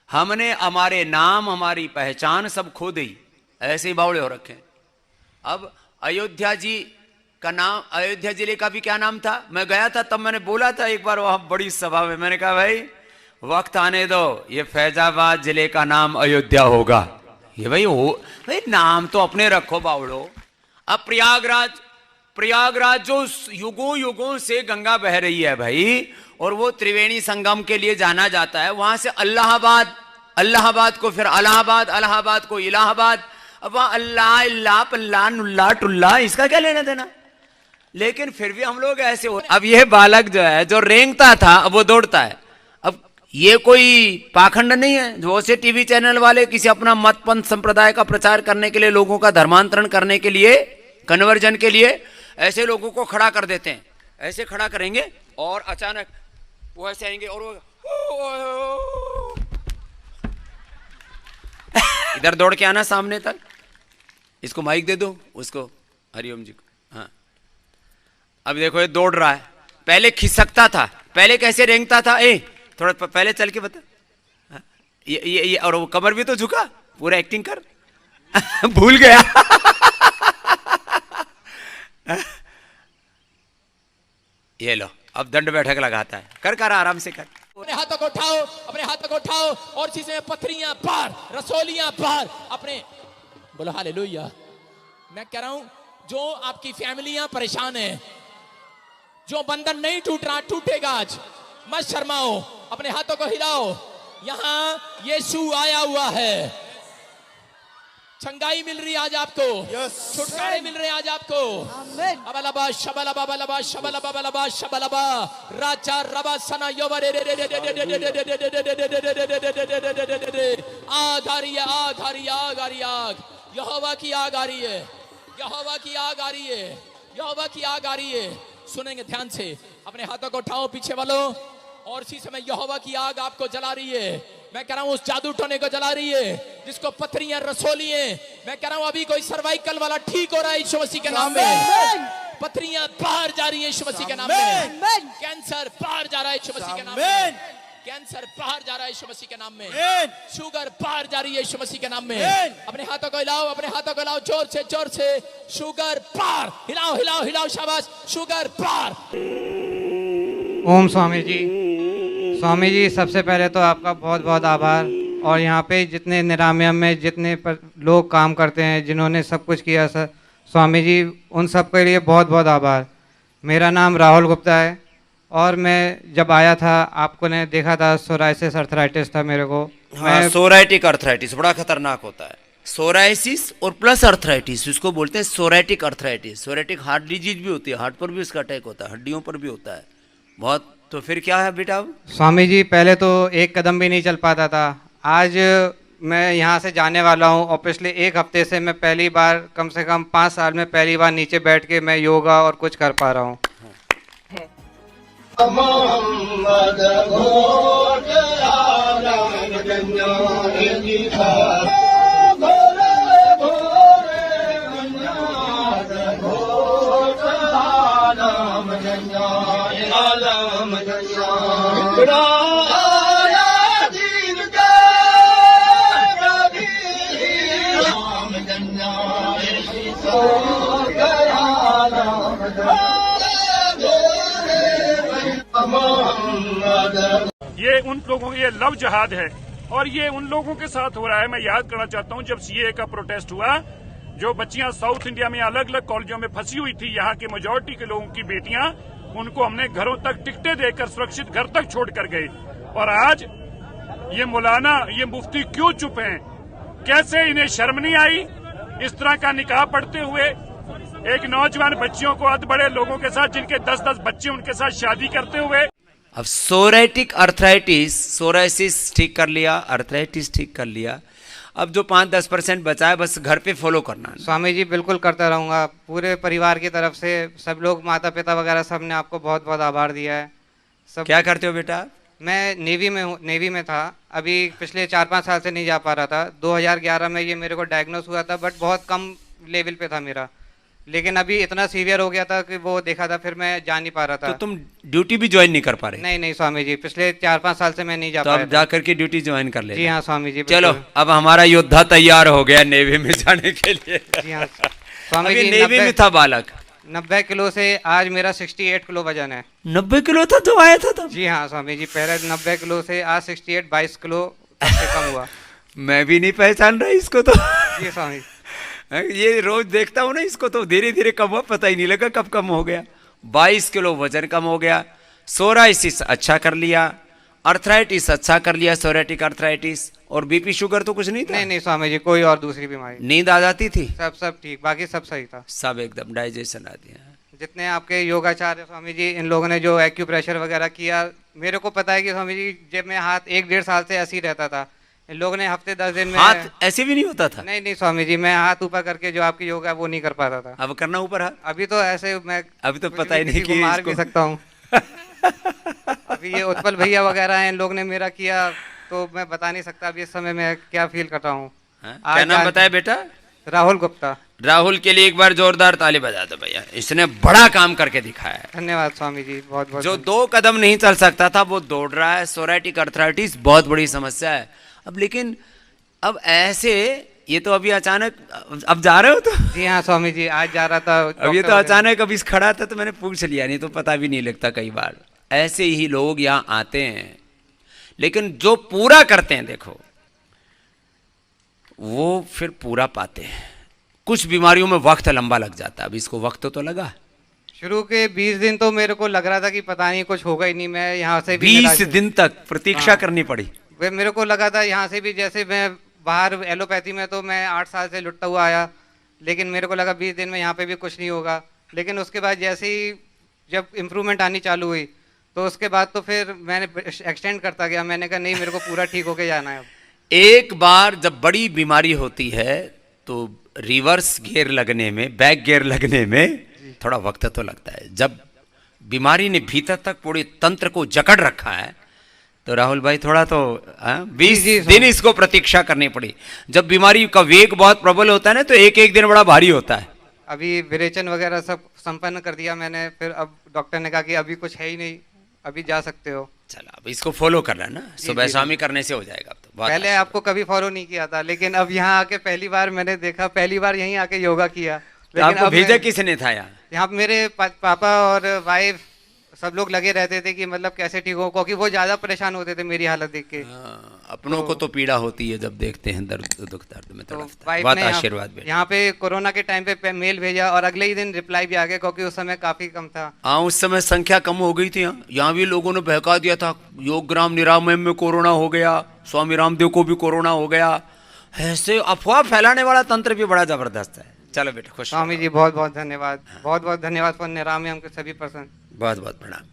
हमने हमारे नाम हमारी पहचान सब खो दी, ऐसे ही बावड़े हो रखे। अब अयोध्या जी का नाम, अयोध्या जिले का भी क्या नाम था? मैं गया था तब मैंने बोला था एक बार वहां बड़ी सभा में, मैंने कहा भाई वक्त आने दो, ये फैजाबाद जिले का नाम अयोध्या होगा। ये भाई हो, भाई नाम तो अपने रखो बावड़ो। अब प्रयागराज, प्रयागराज जो युगों युगों से गंगा बह रही है भाई, और वो त्रिवेणी संगम के लिए जाना जाता है, वहां से अल्लाहाबाद, अल्लाहाबाद को फिर अलाहाबाद, अलाहाबाद को इलाहाबाद। अब वहां अल्लाह इल्ला पल्ला नुल्ला टुल्ला, इसका क्या लेना देना? लेकिन फिर भी हम लोग ऐसे हो। अब यह बालक जो है, जो रेंगता था अब वो दौड़ता है। अब ये कोई पाखंड नहीं है जो से टीवी चैनल वाले किसी अपना मत पंथ संप्रदाय का प्रचार करने के लिए, लोगों का धर्मांतरण करने के लिए, कन्वर्जन के लिए ऐसे लोगों को खड़ा कर देते हैं। ऐसे खड़ा करेंगे और अचानक वो ऐसे आएंगे और वो इधर दौड़ के आना सामने तक, इसको माइक दे दो, उसको हरिओम जी को। हाँ, अब देखो ये दौड़ रहा है, पहले खिसकता था, पहले कैसे रेंगता था, थोड़ा पहले चल के बता। हाँ, ये और वो कमर भी तो झुका, पूरा एक्टिंग कर भूल गया। ये लो, अब दंड बैठक लगाता है, कर कर आराम से कर। अपने हाथों को उठाओ, अपने हाथों को उठाओ और चीजें पथरियां पार, रसोलियां पार, अपने बोलो हालेलुया। मैं कह रहा हूं जो आपकी फैमिलियां परेशान है, जो बंधन नहीं टूट रहा, टूटेगा आज, मत शर्माओ, अपने हाथों को हिलाओ। यहां यीशु आया हुआ है, चंगाई मिल रही है आज आपको, छुटकारे मिल रहे हैं आज आपको। अबलबा शबलबा बलबा शबलबा बलबा शबलबा राजा रबा सना योवरे आग आ रही है, आग आ रही है, आग आ रही है, आग यहोवा की आग आ रही है, यहोवा की आग आ रही है, यहोवा की आग आ रही है। सुनेंगे ध्यान से, अपने हाथों को उठाओ पीछे वालों, और इसी समय यहोवा की आग आपको जला रही है। मैं कह रहा हूं उस जादू टोने को जला रही है जिसको पथरियां रसोली है। मैं कह रहा हूं अभी कोई सर्वाइकल वाला ठीक हो रहा है यीशु मसीह के नाम में, पथरियां बाहर जा रही है यीशु मसीह के नाम में, कैंसर बाहर जा रहा है यीशु मसीह के नाम में, कैंसर बाहर जा रहा है यीशु मसीह के नाम में, शुगर बाहर जा रही है यीशु मसीह के नाम में। अपने हाथों को हिलाओ, अपने हाथों को हिलाओ, जोर से जोर से, शुगर बाहर, हिलाओ हिलाओ हिलाओ, शाबाश, शुगर बाहर। ओम स्वामी जी। स्वामी जी, सबसे पहले तो आपका बहुत बहुत आभार, और यहाँ पे जितने निरामयम में जितने लोग काम करते हैं, जिन्होंने सब कुछ किया सर, स्वामी जी उन सब के लिए बहुत बहुत आभार। मेरा नाम राहुल गुप्ता है, और मैं जब आया था आपको ने देखा था, सोराइसिस अर्थराइटिस था मेरे को। हाँ, सोराइटिक अर्थराइटिस बड़ा खतरनाक होता है। सोराइसिस और प्लस अर्थराइटिस, इसको बोलते हैं psoriatic arthritis. Psoriatic heart disease भी होती है, हार्ट पर भी इसका अटैक होता है, हड्डियों पर भी होता है बहुत। तो फिर क्या है बेटा? स्वामी जी पहले तो एक कदम भी नहीं चल पाता था, आज मैं यहाँ से जाने वाला हूँ, और पिछले एक हफ्ते से मैं पहली बार, कम से कम 5 साल में पहली बार नीचे बैठ के मैं योगा और कुछ कर पा रहा हूँ। ये उन लोगों ये लव जहाद है, और ये उन लोगों के साथ हो रहा है। मैं याद करना चाहता हूँ जब सीए का प्रोटेस्ट हुआ, जो बच्चियां साउथ इंडिया में अलग अलग कॉलेजों में फंसी हुई थी, यहाँ के मेजोरिटी के लोगों की बेटियां, उनको हमने घरों तक टिकटें देकर सुरक्षित घर तक छोड़ कर गए। और आज ये मौलाना, ये मुफ्ती क्यों चुप हैं? कैसे इन्हें शर्म नहीं आई इस तरह का निकाह पढ़ते हुए? एक नौजवान बच्चियों को अध बड़े लोगों के साथ, जिनके 10-10 बच्चे, उनके साथ शादी करते हुए। अब सोराइटिक अर्थराइटिस, सोराइसिस ठीक कर लिया, अर्थराइटिस ठीक कर लिया, अब जो 5-10% बचा है बस घर पे फॉलो करना है। स्वामी जी बिल्कुल करता रहूँगा, पूरे परिवार की तरफ से सब लोग, माता पिता वगैरह सब ने आपको बहुत बहुत आभार दिया है। सब क्या करते हो बेटा? मैं नेवी में हूँ, नेवी में था, अभी पिछले 4-5 साल से नहीं जा पा रहा था। 2011 में ये मेरे को डायग्नोस हुआ था, बट बहुत कम लेवल पे था मेरा। लेकिन अभी इतना सीवियर हो गया था कि वो देखा था, फिर मैं जा नहीं पा रहा तो था। तुम ड्यूटी भी ज्वाइन नहीं कर पा रहे? नहीं नहीं स्वामी जी, पिछले 4-5 साल से मैं नहीं जा तो पाया अब था। जा करके ड्यूटी ज्वाइन कर ले। जी हाँ स्वामी जी, चलो, बिल्कुल। अब हमारा योद्धा तैयार हो गया नेवी में जाने के लिए। जी हाँ स्वामी अभी जी, नेवी में था बालक। 90 किलो से आज मेरा 68 किलो वजन है। 90 किलो था तो आया था तब? जी हाँ स्वामी जी, पहले 90 किलो से आज 68, 22 किलो तब से कम हुआ। मैं भी नहीं पहचान रहा इसको तो। जी स्वामी। ये रोज देखता हूँ ना इसको, तो धीरे धीरे कम हुआ, पता ही नहीं लगा कब कम हो गया। 22 किलो वजन कम हो गया। सोराइसिस अच्छा कर लिया, अर्थराइटिस अच्छा कर लिया, सोरेटिक अर्थराइटिस, और बीपी शुगर तो कुछ नहीं था? नहीं नहीं स्वामी जी, कोई और दूसरी बीमारी। नींद आ जाती थी? सब ठीक, बाकी सब सही था। सब एकदम डाइजेशन आ दिया। जितने आपके योगाचार्य स्वामी जी, इन लोगों ने जो एक्यूप्रेशर वगैरह किया, मेरे को पता है कि स्वामी जी जब मैं हाथ 1-1.5 साल से ऐसे ही रहता था, इन लोगों ने हफ्ते 10 दिन में। हाथ ऐसे भी नहीं होता था? नहीं नहीं स्वामी जी, मैं हाथ ऊपर करके जो आपकी योगा है वो नहीं कर पाता था। अब करना ऊपर हाथ? अभी तो ऐसे मैं अभी तो कुछ पता ही भी नहीं किसी को कि मार इसको- भी सकता हूँ। अभी ये उत्पल भैया वगैरह हैं, इन लोग ने मेरा किया, तो मैं बता नहीं सकता अभी इस समय मैं क्या फील कर रहा हूँ। हाँ? क्या नाम बताया बेटा? राहुल गुप्ता। राहुल के लिए एक बार जोरदार ताली बजा दो भैया, इसने बड़ा काम करके दिखाया है। धन्यवाद स्वामी जी, बहुत बहुत। जो 2 कदम नहीं चल सकता था वो दौड़ रहा है। सोरेटिक अर्थराइटिस बहुत बड़ी समस्या है अब, लेकिन अब ऐसे ये तो अभी अचानक, अब जा रहे हो तो? जी हाँ स्वामी जी, आज जा रहा था। अब ये तो डॉक्टर अचानक अभी खड़ा था तो मैंने पूछ लिया, नहीं तो पता भी नहीं लगता। कई बार ऐसे ही लोग यहाँ आते हैं, लेकिन जो पूरा करते हैं देखो, वो फिर पूरा पाते हैं। कुछ बीमारियों में वक्त लंबा लग जाता है, अब इसको वक्त तो लगा। शुरू के 20 दिन तो मेरे को लग रहा था कि पता नहीं कुछ होगा ही नहीं, मैं यहाँ से भी 20 दिन तक प्रतीक्षा हाँ। करनी पड़ी। वे मेरे को लगा था यहाँ से भी, जैसे मैं बाहर एलोपैथी में तो मैं 8 साल से लुटता हुआ आया, लेकिन मेरे को लगा 20 दिन में यहाँ पे भी कुछ नहीं होगा। लेकिन उसके बाद जैसे ही जब इम्प्रूवमेंट आनी चालू हुई, तो उसके बाद तो फिर मैंने एक्सटेंड करता गया। मैंने कहा नहीं, मेरे को पूरा ठीक होके जाना है अब। एक बार जब बड़ी बीमारी होती है तो रिवर्स गियर लगने में, बैक गियर लगने में थोड़ा वक्त तो लगता है। जब बीमारी ने भीतर तक पूरे तंत्र को जकड़ रखा है तो राहुल भाई थोड़ा तो 20 दिन इसको प्रतीक्षा करनी पड़ी। जब बीमारी का वेग बहुत प्रबल होता है ना, तो एक एक दिन बड़ा भारी होता है। अभी विरेचन वगैरह सब संपन्न कर दिया मैंने, फिर अब डॉक्टर ने कहा कि अभी कुछ है ही नहीं, अभी जा सकते हो। चलो अब इसको फॉलो करना ना, सुबह जी, शामी करने से हो जाएगा। अब तो बहुत पहले अच्छा। आपको कभी फॉलो नहीं किया था, लेकिन अब यहाँ आके पहली बार मैंने देखा, पहली बार यहीं आके योगा किया। तो आपको अब भेजा मैं- किसने था यहाँ? यहाँ पे मेरे पापा और वाइफ सब लोग लगे रहते थे कि मतलब कैसे ठीक हो, क्योंकि वो ज्यादा परेशान होते थे मेरी हालत देख के। अपनों को तो पीड़ा होती है जब देखते हैं दर्द, दुख दर्द में तो तड़पते हैं। वाइफ बहुत ने आशीर्वाद बेटा। यहाँ पे कोरोना के टाइम पे मेल भेजा और अगले ही दिन रिप्लाई भी आ गया, क्योंकि उस समय काफी कम था। हाँ, उस समय संख्या कम हो गई थी। यहाँ भी लोगों ने बहका दिया था, योगग्राम निरामय में कोरोना हो गया, स्वामी रामदेव को भी कोरोना हो गया। ऐसे अफवाह फैलाने वाला तंत्र भी बड़ा जबरदस्त है। चलो बेटा खुश रहो। स्वामी जी बहुत बहुत धन्यवाद, बहुत बहुत धन्यवाद फॉर निरामयम के सभी पर्सन। बहुत बहुत प्रणाम।